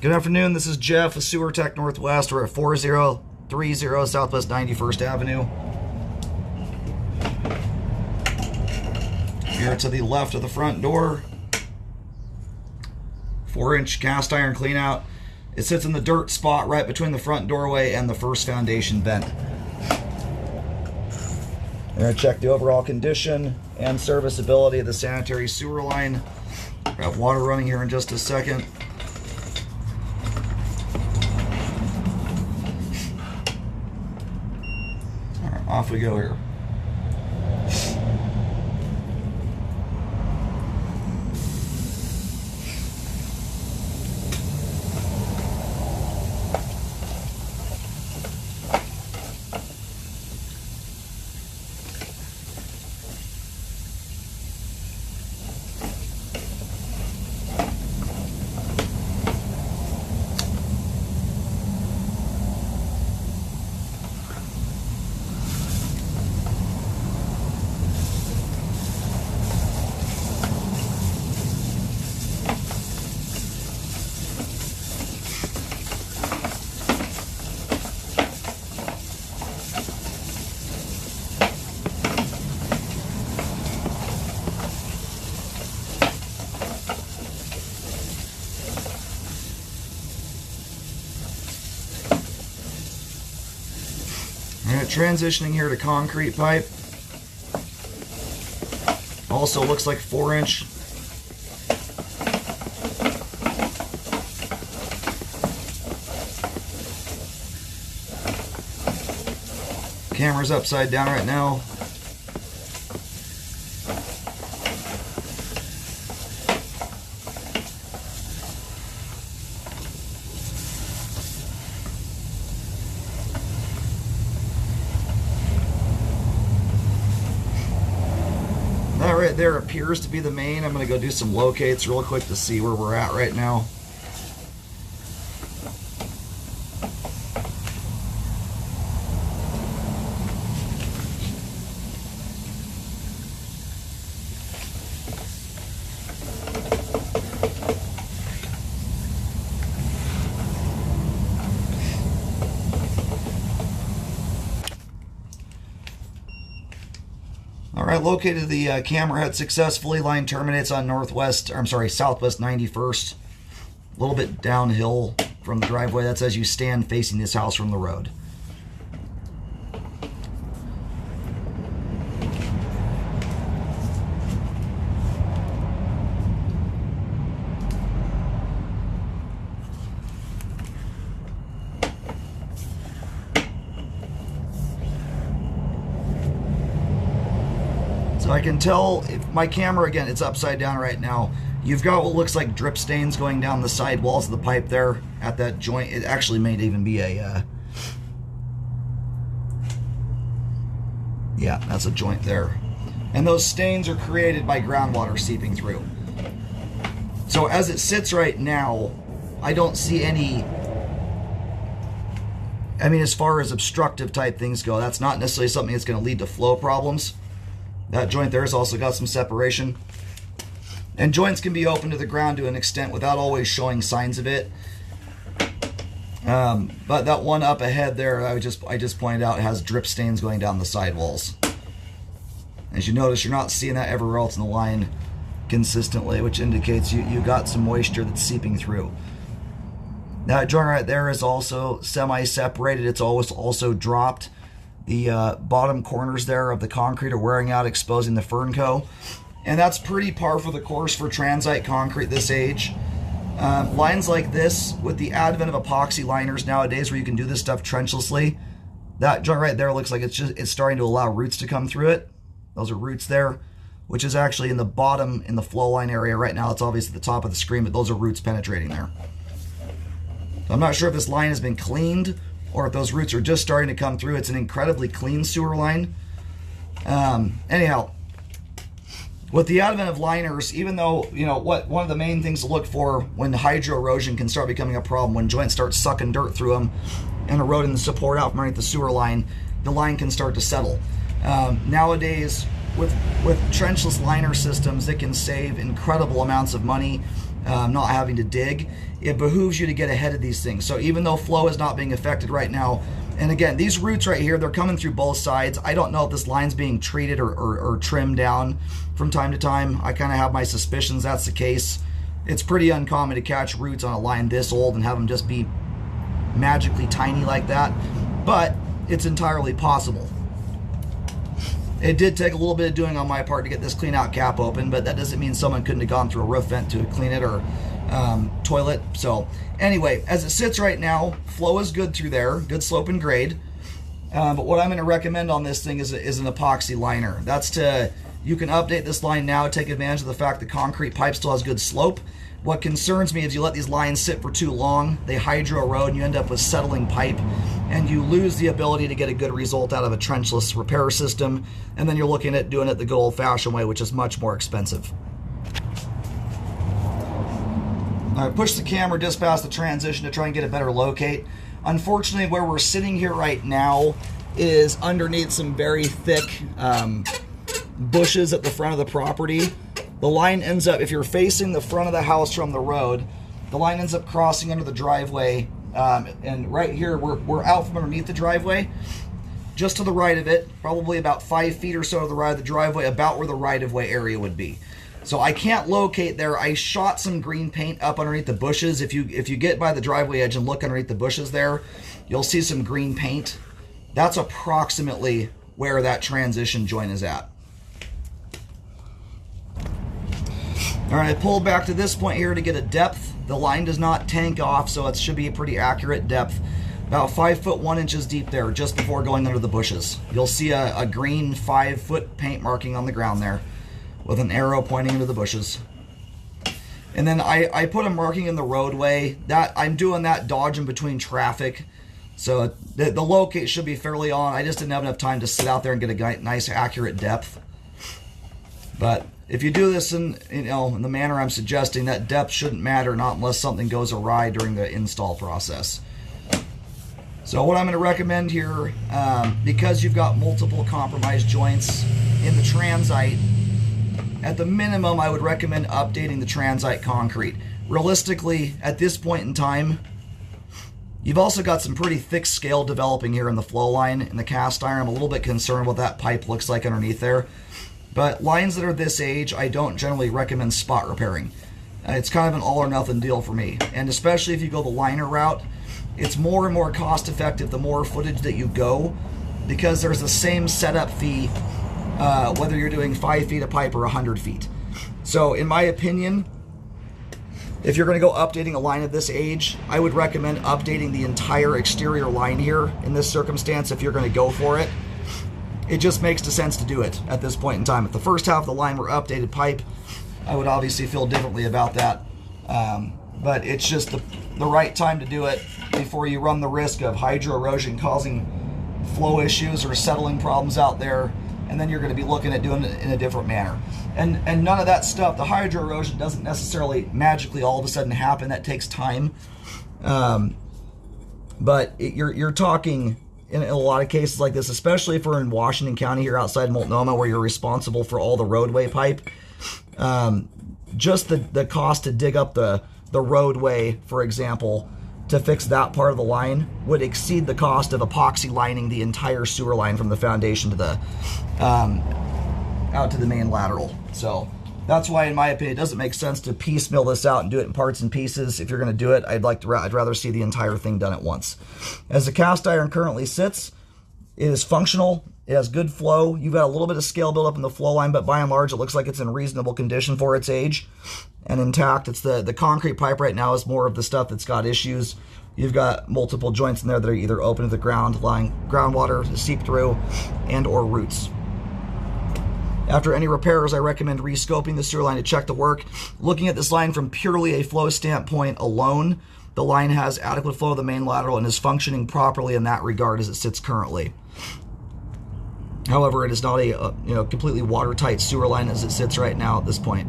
Good afternoon, this is Jeff with Sewer Tech Northwest. We're at 4030 Southwest 91st Avenue. Here to the left of the front door, 4-inch cast iron cleanout. It sits in the dirt spot right between the front doorway and the first foundation vent. We're going to check the overall condition and serviceability of the sanitary sewer line. We have water running here in just a second. All right, off we go here. Transitioning here to concrete pipe. Also looks like 4-inch. Camera's upside down right now. That right there appears to be the main. I'm going to go do some locates real quick to see where we're at right now. Alright, located the camera head successfully. Line terminates on Southwest 91st. A little bit downhill from the driveway. That's as you stand facing this house from the road. So I can tell if my camera, again, it's upside down right now. You've got what looks like drip stains going down the side walls of the pipe there at that joint. It actually may even be a, yeah, that's a joint there. And those stains are created by groundwater seeping through. So as it sits right now, I don't see any, I mean, as far as obstructive type things go, that's not necessarily something that's going to lead to flow problems. That joint there has also got some separation. And joints can be open to the ground to an extent without always showing signs of it. But that one up ahead there, I just pointed out, has drip stains going down the sidewalls. As you notice, you're not seeing that everywhere else in the line consistently, which indicates you got some moisture that's seeping through. That joint right there is also semi-separated. It's always also dropped. The bottom corners there of the concrete are wearing out, exposing the Fernco. And that's pretty par for the course for transite concrete this age. Lines like this, with the advent of epoxy liners nowadays where you can do this stuff trenchlessly, that joint right there looks like it's starting to allow roots to come through it. Those are roots there, which is actually in the bottom, in the flow line area right now. It's obviously at the top of the screen, but those are roots penetrating there. So I'm not sure if this line has been cleaned or if those roots are just starting to come through. It's an incredibly clean sewer line. Anyhow, with the advent of liners, even though, you know, one of the main things to look for when hydro erosion can start becoming a problem, when joints start sucking dirt through them and eroding the support out from underneath the sewer line, the line can start to settle. Nowadays, with trenchless liner systems, it can save incredible amounts of money. not having to dig, it behooves you to get ahead of these things. So even though flow is not being affected right now, and again, these roots right here, they're coming through both sides. I don't know if this line's being treated or trimmed down from time to time. I kind of have my suspicions that's the case. It's pretty uncommon to catch roots on a line this old and have them just be magically tiny like that, but it's entirely possible. It did take a little bit of doing on my part to get this clean out cap open, but that doesn't mean someone couldn't have gone through a roof vent to clean it or toilet. So anyway, as it sits right now, flow is good through there, good slope and grade. But what I'm going to recommend on this thing is an epoxy liner. You can update this line now, take advantage of the fact the concrete pipe still has good slope. What concerns me is you let these lines sit for too long, they hydro erode, and you end up with settling pipe, and you lose the ability to get a good result out of a trenchless repair system, and then you're looking at doing it the good old-fashioned way, which is much more expensive. I pushed the camera just past the transition to try and get a better locate. Unfortunately, where we're sitting here right now is underneath some very thick bushes at the front of the property. The line ends up, if you're facing the front of the house from the road, the line ends up crossing under the driveway. And right here, we're out from underneath the driveway. Just to the right of it, probably about 5 feet or so to the right of the driveway, about where the right-of-way area would be. So I can't locate there. I shot some green paint up underneath the bushes. If you get by the driveway edge and look underneath the bushes there, you'll see some green paint. That's approximately where that transition joint is at. All right, I pulled back to this point here to get a depth. The line does not tank off, so it should be a pretty accurate depth. About 5 foot 1 inches deep there, just before going under the bushes. You'll see a green 5 foot paint marking on the ground there with an arrow pointing into the bushes. And then I put a marking in the roadway. I'm doing that dodging between traffic. So the locate should be fairly on. I just didn't have enough time to sit out there and get a nice accurate depth. But if you do this in the manner I'm suggesting, that depth shouldn't matter, not unless something goes awry during the install process. So what I'm going to recommend here, because you've got multiple compromised joints in the transite, at the minimum I would recommend updating the transite concrete. Realistically, at this point in time, you've also got some pretty thick scale developing here in the flow line in the cast iron. I'm a little bit concerned what that pipe looks like underneath there. But lines that are this age, I don't generally recommend spot repairing. It's kind of an all or nothing deal for me. And especially if you go the liner route, it's more and more cost effective the more footage that you go, because there's the same setup fee whether you're doing 5 feet of pipe or 100 feet. So in my opinion, if you're going to go updating a line of this age, I would recommend updating the entire exterior line here in this circumstance if you're going to go for it. It just makes the sense to do it at this point in time. If the first half of the line were updated pipe, I would obviously feel differently about that. But it's just the right time to do it before you run the risk of hydro erosion causing flow issues or settling problems out there, and then you're going to be looking at doing it in a different manner. And none of that stuff, the hydro erosion doesn't necessarily magically all of a sudden happen. That takes time. But you're talking in a lot of cases like this, especially if we're in Washington County here outside Multnomah, where you're responsible for all the roadway pipe. Just the cost to dig up the roadway, for example, to fix that part of the line would exceed the cost of epoxy lining the entire sewer line from the foundation to the out to the main lateral. So that's why, in my opinion, it doesn't make sense to piecemeal this out and do it in parts and pieces. If you're going to do it, I'd rather see the entire thing done at once. As the cast iron currently sits, it is functional. It has good flow. You've got a little bit of scale buildup in the flow line, but by and large, it looks like it's in reasonable condition for its age and intact. It's the concrete pipe right now is more of the stuff that's got issues. You've got multiple joints in there that are either open to the ground, allowing groundwater to seep through, and or roots. After any repairs, I recommend rescoping the sewer line to check the work. Looking at this line from purely a flow standpoint alone, the line has adequate flow to the main lateral and is functioning properly in that regard as it sits currently. However, it is not a completely watertight sewer line as it sits right now at this point.